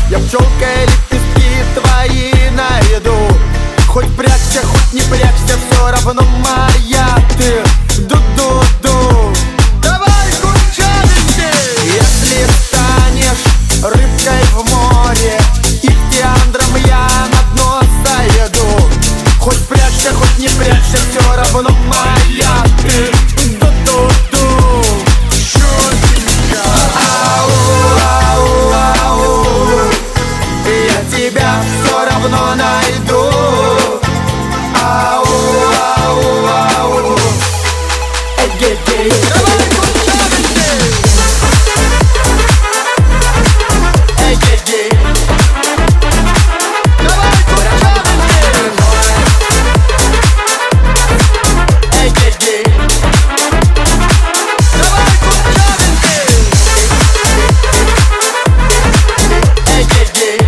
Я пчелка и лепестки твои найду. Хоть прячься, хоть не прячься, все равно моя ты. Ду-ду-ду. Давай, курчавенький. Если станешь рыбкой в море, ихтиандром я на дно заеду. Хоть прячься, хоть не прячься, все равно моя ты. Ду-ду-ду. Чёртенька. Ау-ау-ау. Я тебя все равно найду. Ау-ау-ау. Эгегей. Давай, курчавенький. Эгегей. Давай, курчавенький. Эгегей. Давай, курчавенький. Эгегей.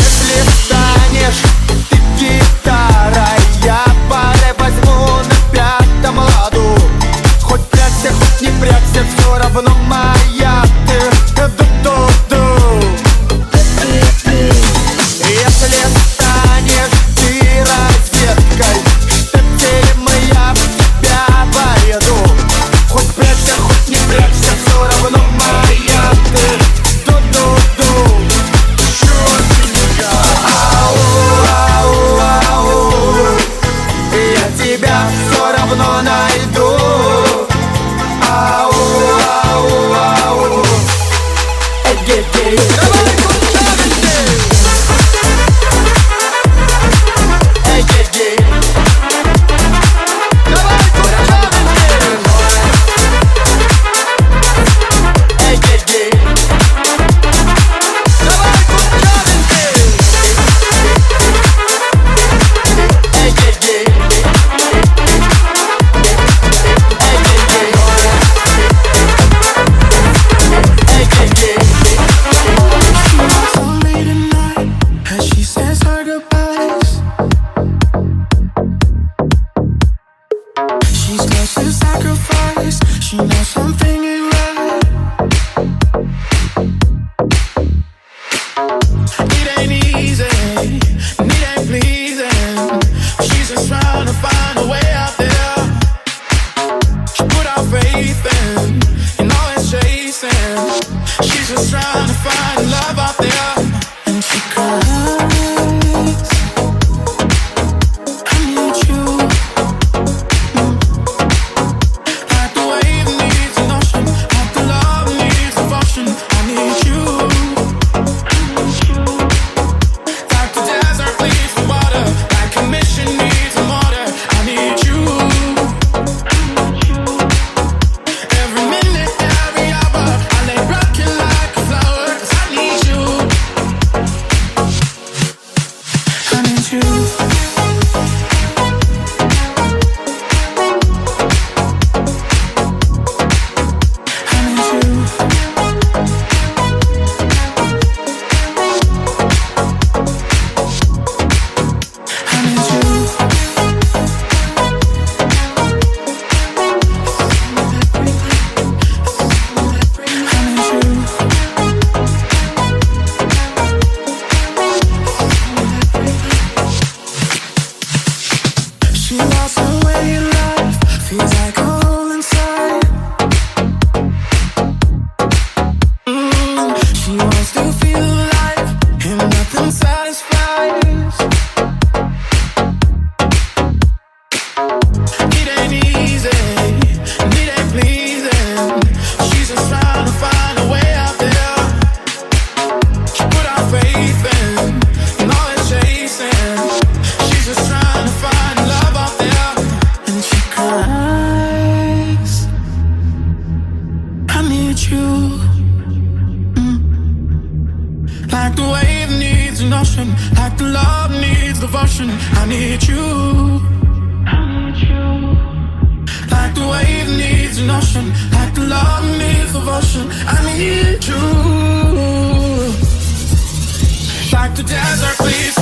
Если станешь ты гитарой, я парой возьму на пятом ладу. Хоть прячься, хоть не прячься, все равно моя ты. Ду-ду-ду. Если станешь ты розеткой, штепселем я в тебя поеду. Хоть прячься, хоть не прячься, все равно моя ты. Ду-ду-ду. Чёртенька. Ау-ау-ау. Я тебя все равно найду. Ау-ау-ау. Эгегей. Давай, курчавенький. Эгегей. Давай, курчавенький. Эгегей. Давай, курчавенький. Эгегей. Эгегей. Told me tonight as she says her goodbyes. She's close to sacrifice. She knows something ain't right. It ain't easy, and it ain't pleasing. She's just trying to find a way out there. She put our faith in all it's chasing. She's just trying to find love out there. And she cries, I need you. Like the wave needs an ocean, like the love needs devotion. I need you. Like the desert needs the water, like a mission needs a mortar. I need you. Every minute, every hour, I lay rocking like a flower. 'Cause I need you. I need you. I need you. I need you. I need you. She lost her way in life, feels like a hole inside. She wants to feel alive, and nothing satisfies. It ain't easy, and it ain't pleasing. She's just trying to find a way out there. She put our faith in all it's chasing. She's just trying to find love out there. And she cries, I need you. Like the wave needs an ocean, like the love needs devotion. I need you. Like the wave needs an ocean, like the love needs devotion. I need you. Like the desert please